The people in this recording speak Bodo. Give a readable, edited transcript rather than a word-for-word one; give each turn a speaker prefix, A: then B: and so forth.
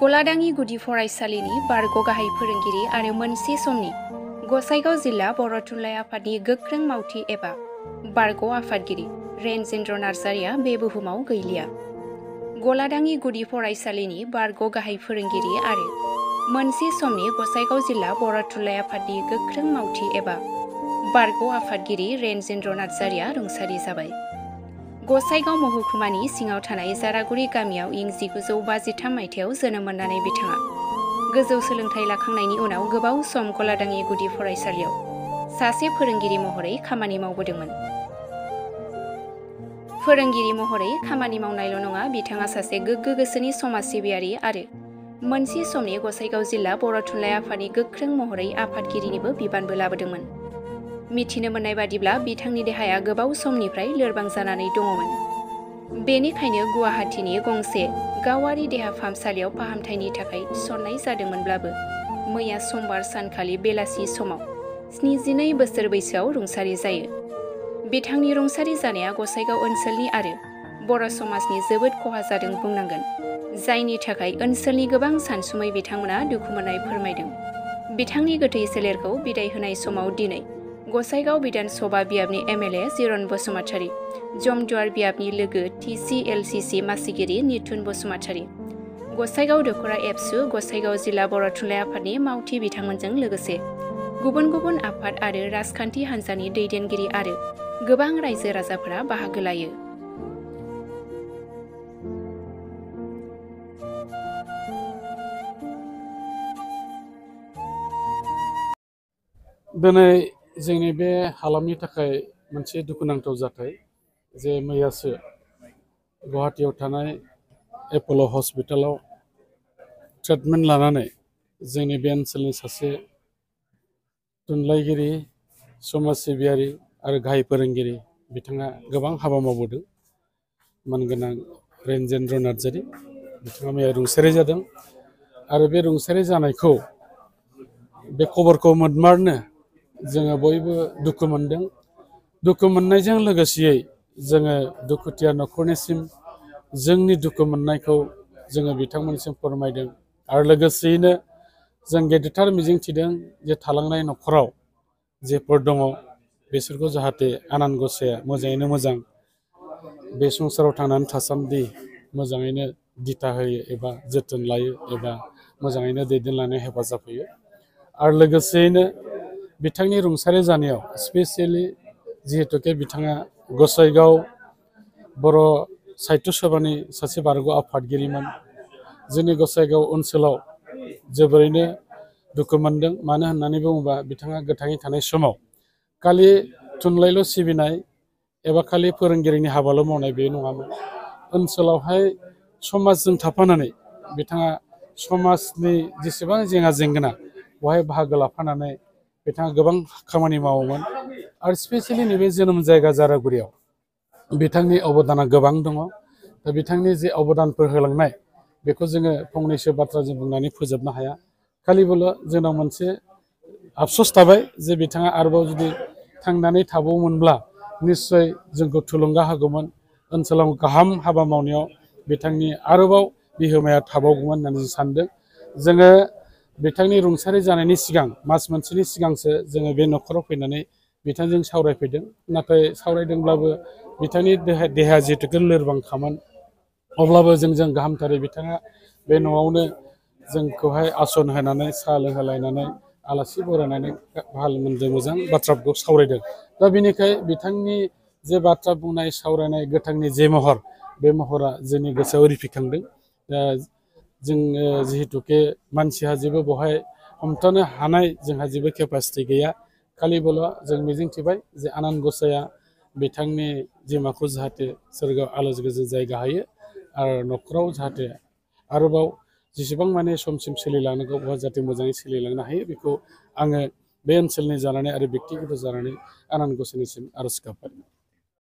A: गलादाङि गुदि फरायसालिनि बारग' गाहाय फोरोंगिरि आरो मोनसे समनि गसाइगाव जिल्ला बर' थुनलाइ आफादनि गोख्रों मावथि एबा बारग' आफादगिरि रेनजेन्द्र नार्जारिया बे बुहुमाव गैलिया। गलादाङि गुदि फरायसालिनि बारग' गाहाय फोरोंगिरि आरो मोनसे समनि गसाइगाव जिल्ला बर' थुनलाइ आफादनि गोख्रों मावथि एबा बारग' आफादगिरि रेनजेन्द्र नार्जारिया रुंसारि जाबाय। गसाइगाव महकुमानि सिङाव थानाय जारागुरि गामियाव इं 1953 मायथाइयाव जोनोम मोननानै बिथाङा गोजौ सोलोंथाइ लाखांनायनि उनाव गोबाव सम गलादाङि गुदि फरायसालियाव सासे फोरोंगिरि महरै खामानि मावबोदोंमोन। फोरोंगिरि महरै खामानि मावनायल' नङा, बिथाङा सासे गोग्गो गोसोनि समाज सिबियारि आरो मोनसे समनि गसाइगाव जिल्ला बर' थुनलाइ आफादनि गोख्रों महरै आफादगिरिनिबो बिबानबो लाबोदोंमोन। मिथिनो मोननाय बादिब्ला बिथांनि देहाया गोबाव समनिफ्राय लोरबां जानानै दङमोन। बेनिखायनो गुवाहाटीनि गंसे गावारि देहा फाहामसालियाव फाहामथायनि थाखाय थिसननाय जादोंमोनब्लाबो मैया समबार सानखालि बेलासि समाव 72 बोसोर बैसोआव रुंसारि जायो। बिथांनि रुंसारि जानाया गसाइगाव ओनसोलनि आरो बर' समाजनि जोबोद खहा जादों बुंनांगोन, जायनि थाखाय ओनसोलनि गोबां सानसुमै बिथांमोना दुखु मोननाय फोरमायदों। बिथांनि गोथै सोलेरखौ बिदाय होनाय समाव दिनै गसाइगाव बिधान सभा बियाबनि एमएलए जिरन बसुमतारी, जमदुवार बियाबनि लोगो TCLCC मासिगिरि निथुन बसुमतारी, गसाइगाव दख'रा एबसु गसाइगाव जिल्ला बर' थुनलाइ आफादनि मावथि बिथांमोनजों लोगोसे गुबुन गुबुन आफाद आरो राजखान्थि हान्जानि दैदेनगिरि आरो गोबां रायजो राजाफोरा बाहागो लायो।
B: दिनै जोंनि बे हालामनि थाखाय मोनसे दुखुनांथाव जाथाय जे मैयासो गुवाहाटीयाव थानाय एप'ल' हस्पिटालाव ट्रिटमेन्ट लानानै जोंनि बे ओनसोलनि सासे थुनलाइगिरि, समाज सिबियारि आरो गाहाय फोरोंगिरि बिथाङा गोबां हाबा मावबोदों। मानगोनां रेनजेन्द्र नार्जारि बिथाङा मैया रुंसारि जादों आरो बे रुंसारि जानायखौ बे खबरखौ मोनमारनो जोङो बयबो दुखु मोनदों। दुखु मोननायजों लोगोसेयै जोङो दुखुथिया न'खरनिसिम जोंनि दुखु मोननायखौ जोङो बिथांमोननिसिम फोरमायदों आरो लोगोसेयैनो जों गेदेरथार मिजिं थिदों जे थालांनाय न'खराव जेफोर दङ बिसोरखौ जाहाथे आनान गसाया मोजाङैनो मोजां बे संसाराव थांनानै थासान्दि मोजाङैनो दिथा होयो एबा जोथोन लायो एबा मोजाङैनो दैदेनलांनायाव हेफाजाब होयो। आरो लोगोसेयैनो बिथांनि रुंसारि जानायाव स्पेसियेलि जिहेतुके बिथाङा गसाइगाव बर' साहित्य सभानि सासे बारग' आफादगिरिमोन, जोंनि गसाइगाव ओनसोलाव जोबोरैनो दुखु मोनदों। मानो होननानै बुङोबा बिथाङा गोथाङै थानाय समाव खालि थुनलाइल' सिबिनाय एबा खालि फोरोंगिरिनि हाबाल' मावनाय बे नङामोन। ओनसोलावहाय समाजजों थाफानानै बिथाङा समाजनि जेसेबां जेंना जेंगोना बेवहाय बाहागो लाफानानै बिथाङा गोबां खामानि मावोमोन आरो स्पेसियेलि नैबे जोनोम जायगा जारागुरियाव बिथांनि अबदाना गोबां दङ। दा बिथांनि जे अबदानफोर होलांनाय बेखौ जोङो फंनैसो बाथ्राजों बुंनानै फोजोबनो हाया। खालिबोल' जोंनाव मोनसे आफस'स थाबाय जे बिथाङा आरोबाव जुदि थांनानै थाबावोमोनब्ला निस्सय जोंखौ थुलुंगा होगौमोन, ओनसोलाव गाहाम हाबा मावनायाव बिथांनि आरोबाव बिहोमाया थाबावगौमोन होननानै जों सानदों। जोङो बिथांनि रुंसारि जानायनि सिगां मास मोनसेनि सिगांसो जोङो बे न'खराव फैनानै बिथांजों सावरायफैदों। नाथाय सावरायदोंब्लाबो बिथांनि देहाया जिहेतुके लोरबांखामोन, अब्लाबो जोंजों गाहामथारै बिथाङा बे न'आवनो जोंखौहाय आसन होनानै साहा लोंहोलायनानै आलासि बरायनानै हालमोनजों मोजां बाथ्राफोरखौ सावरायदों। दा बेनिखाय बिथांनि जे बाथ्रा बुंनाय सावरायनाय गोथांनि जे महर, बे महरा जोंनि गोसोआव रिफिखांदों। दा जोङो जिहेतुके मानसिहा जेबो बेवहाय हमथानो हानाय जोंहा जेबो केपासिटि गैया। खालिबोल' जों मिजिंथिबाय जे आनान गसाया बिथांनि जिमाखौ जाहाथे सोरगोआव आलो गोजोन जायगा होयो आरो न'खराव जाहाथे आरोबाव जेसेबां माने समसिम सोलिलांनांगौ बेवहाय जाहाथे मोजाङै सोलिलांनो हायो, बेखौ आङो बे ओनसोलनि जानानै आरो बेक्तिगत जानानै आनान गसाइनिसिम आर'ज गाबबाय।